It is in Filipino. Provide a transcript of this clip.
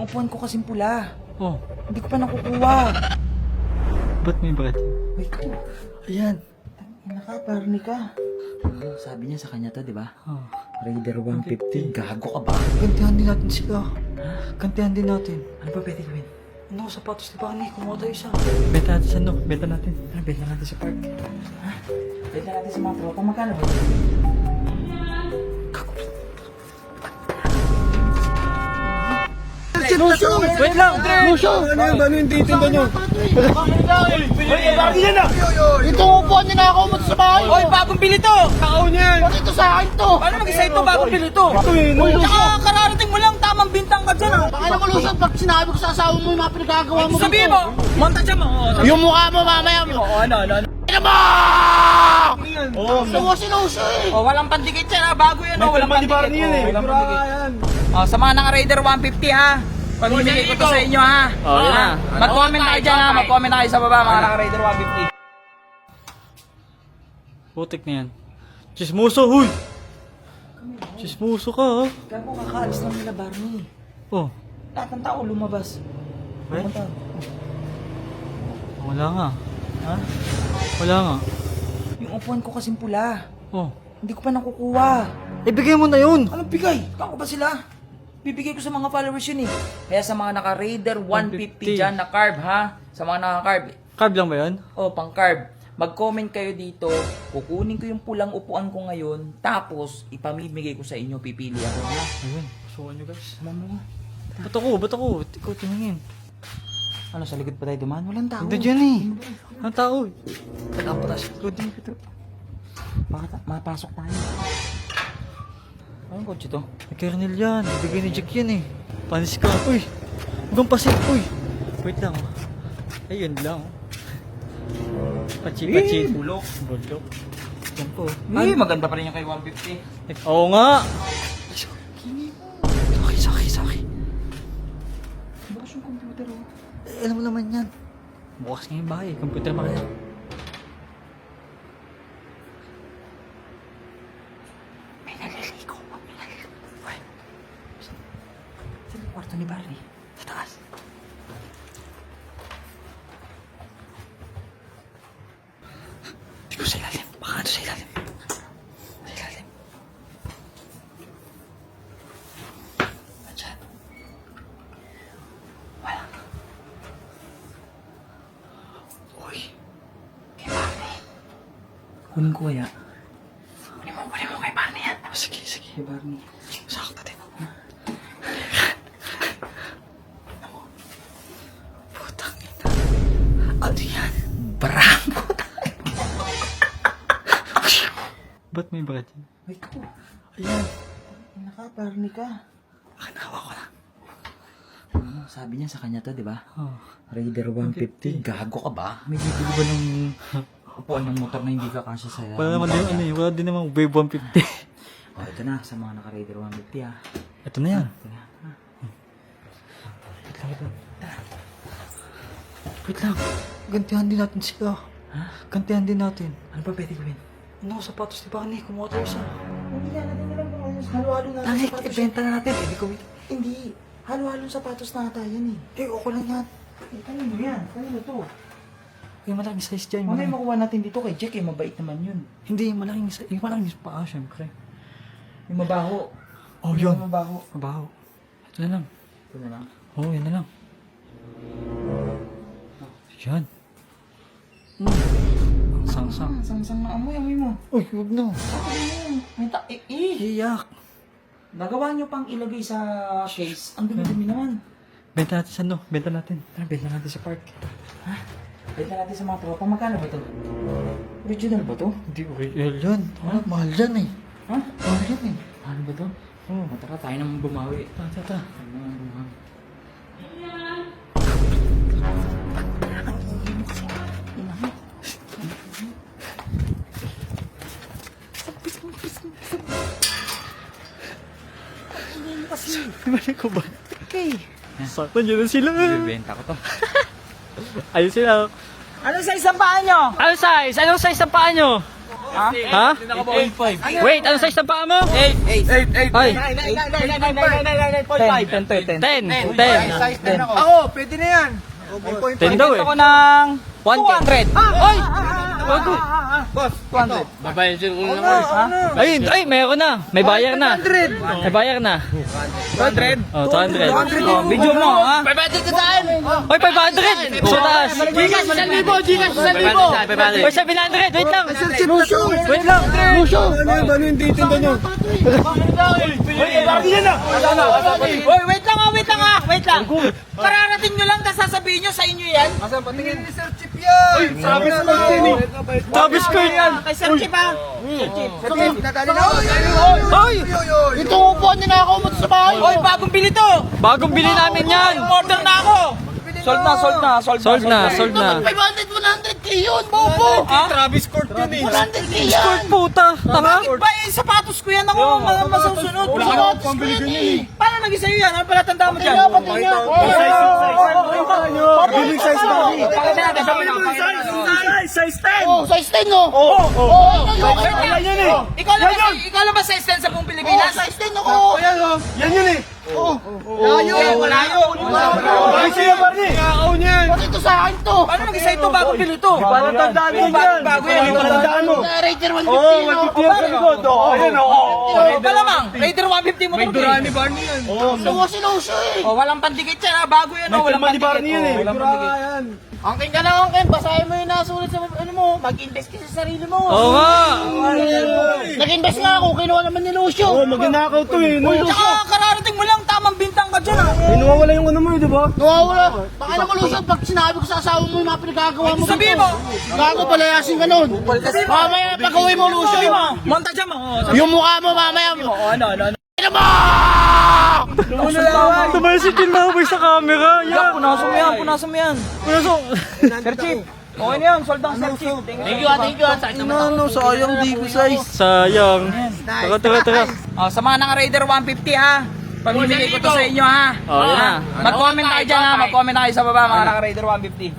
upuan ko kasing pula. Oh, Hindi ko pa nakukuha. ba't may bad? Wait ko. Ayan. Tangina ka, parni ka. Sabi niya sa kanya to, di ba? Oh. Raider 150. Gago ka ba? Gantihan din natin sila. Gantihan din natin. Ano ba pwede gawin? Ano, sapatos ni Bani, kumuha tayo isa. Benta natin sa ano? Benta natin. Ano, benta natin sa park. Ha? Benta natin sa mga tropa. Magkano ba? Lucio! Wait lang! Lucio! Ano yung titinda nyo? Ito upuan niya na ako umunta sa bahay. Oy, bagong bili to! Tao niyan! Pati ito sa akin to. Paano mag-isa ito? Bagong bili to? Tsaka kararating mo lang, tamang bintang ka dyan, ah. Pakala ko Lucio, pag sinabi ko sa asawa mo yung mga pinagagawa mo. Sabihin mo, montage mo. Yung mukha mo mamaya mo. Ano? Ano mo? Suwa si Lucio eh. Oh, walang pandikit yan, ha? Bago yan, oh. Walang pandikit. yan eh. Walang pandikit. Oh, sa mga naka-Raider 150, ha? Pag bibigay ko to sa inyo, ha? Oh, yun na. Mag-comment na kayo dyan, ha? Mag-comment na kayo sa baba, mga naka-Raider 150. Putik na yan. Chismoso, huy! Chismoso ka, ha? Gago, kakaalis lang nila, Barney. Oh, Lahat ng tao lumabas. Eh? Pumunta. wala nga. Ha? Wala nga. Yung upuan ko kasing pula. Oh. Hindi ko pa nakukuha. Ibigay mo na yun! Anong bigay? Kako ba sila? Bibigay ko sa mga followers yun eh. Kaya sa mga naka-Raider 150 dyan na carb, ha? Sa mga naka-carb. Carb lang ba yun? O, pang-carb. Mag-comment kayo dito. Kukunin ko yung pulang upuan ko ngayon. Tapos, ipamimigay ko sa inyo. Pipili ako, ha? Ayun, suwan nyo guys. Alam mo. Ba't ako? Ba't ako? Ikaw tumingin. Ano, sa likod pa tayo dumaan? Walang tao. Hindi dyan eh. Ang tao eh. Nakapatas. Ikaw dito. Baka mapasok tayo. Anong kotse to? May kernel yan. Ibigay ni Jack yan eh. Panis ka. Uy! Huwag pasik. Uy! Wait lang. Ayun lang. Pachi-pachi. Bulok. Bulok. Yan po. Maganda pa rin yung kay 150. Oo nga! Sorry. Bukas yung computer, oh. Alam mo naman yan. Bukas nga yung bahay. Computer pa kaya. May naliligo. Uy. Saan yung kwarto ni Barney? Sa taas. Hindi ko sa ilalim. Baka ano sa ilalim. Sa ilalim. Nandiyan. Wala. Uy. Kay Barney. Kunin ko kaya. Kunin mo kay Barney yan. Sige. Kay Barney. Sakto din. Putang ina. Ano yan? Barangko. Ba't may bad? Wait ko. Ayan. Naka-Barney ka. Nakanawa ko lang. Sabi niya sa kanya to, di ba? Oh. Raider 150. Gago ka ba? May bibili ba ng... Upuan ng motor na hindi ka kasya sa Wala naman din ano eh. Wala din naman Wave 150. Oh, ito na. Sa mga naka-Raider 150, ah. Ito na yan. Ito na. Wait lang. Gantihan din natin sila. Ha? Gantihan din natin. Ano ba pwede gawin? Ano, sapatos ni Bani. Kumuha tayo isa. Hindi na natin alam kung ano. Halo-halo na Tangik, ibenta na natin. Hindi ko Hindi. Halo-halo sapatos na ata yan eh. okay lang yan. Kanino yan? Kanino to? Yung malaking size dyan. Mamaya makuha natin dito kay Jack eh. Mabait naman yun. Hindi, yung malaking size. Yung malaking paa, syempre. Yung mabaho. Oh, yun. Yung mabaho. Mabaho. Ito na lang. Ito na lang. Oh, yan na lang. Yan. Ang sang-sang. Sang-sang na amoy mo. Uy, huwag na. May Iyak. Nagawa nyo pang ilagay sa case. Ang dumi-dumi naman. Benta natin sa ano? Benta natin. Benta natin sa park. Ha? Benta natin sa mga tropa. Magkano ba to? Original ba to? Hindi, okay. Yan. Mahal yan eh. Ha? Mahal yan eh. Ano ba to? Oh. Tara, tayo naman bumawi. Tata. Balik ko ba? Okay. Sakto dyan na sila. Bibenta ko to. Ayun sila. Ano sa isang paa nyo? Anong size? Anong size ng paa nyo? Ha? Wait, ano size ng paa mo? 8. Ay. 10. 10. Ako, pwede na yan. 10 daw eh. Ako ng 100. Ay! Boss, 200. Ay, meron na. May bayar na. May bayar na. 200? Oh, 200. Oh, video mo, ha? Pwede ka saan? Oy, 500! So taas! Gcash, 1,000. Gcash, 1,000. Oy, 700! Wait lang! Wait lang. Ano yung titinda nyo? Hoy, wait lang ha, wait lang ha, wait lang. Kararating nyo lang, tapos sasabihin nyo sa inyo yan. Asan patingin ni Sir Chip yan? Sabi sa mga Travis Kurt yan! Kay Sir Chip ha. Nadali na ako. Hoy! Ito upuan din ako mo sa bahay. Hoy, bagong bili to. Bagong bili namin yan! Order na ako. Sold na. Sold na. 100k yun, bobo. Travis Court yun eh. 100k yan. Puta! Tanga! Bakit ba eh, sapatos ko yan ako, masusunod. Sapatos ko yan eh. Paano naging sa'yo yan? Ano pala tanda mo dyan? Biling size ba? Size 10. Oh, size 10 no? Ikaw lang ba size 10 sa buong Pilipinas? Size 10 ako. Yan yun eh. Wala yun. Ay, siya Barney. Kakao niyan. Bakit ito sa akin to? Paano naging sa'yo ito? Bagong pili to. Para tandaan mo yan. Bago yan. Tandaan mo. Raider 150 Oo, no? 150 yan sa likod. Oo, ayun oo. Palamang, Raider 150 mo May to. Durani Barney yan. Luwa si Lucio eh. Oh, walang pandikit yan ha. Bago yan oh. Walang May pandikit. Barney yan eh. Oh, walang pandikit. Yan. Angkin ka na, angkin. Basahin mo yung nasulat sa ano mo. Mag-invest ka sa sarili mo. Oo nga! Nag-invest nga ako. Kinuha naman ni Lucio. Oo, magnanakaw to eh. No? Tsaka kararating mo lang, tamang bintang ka dyan ha. May nawawala yung ano mo eh, di ba? Nawawala. Baka naman Lucio, pag sinabi ko sa asawa mo yung mga pinagkagawa mo. Sabihin mo. Gago, palayasin ka nun. Mamaya, pag-uwi mo Lucio. Monta dyan mo. Yung mukha mo mamaya. Ano? Ano mo? Tumasikin na ako sa camera! Yan! Punasan mo yan. Sir Chief. Okay na yan, sold ang Sir Chief. Thank you, thank you. Sakit naman. sayang di ko size. Sayang! Tara! Oh, sa mga naka-Raider 150 ha. Pamimigay ko to sa inyo ha. Oh, yan na. Mag-comment tayo dyan ha. Mag-comment tayo sa baba mga naka-Raider 150.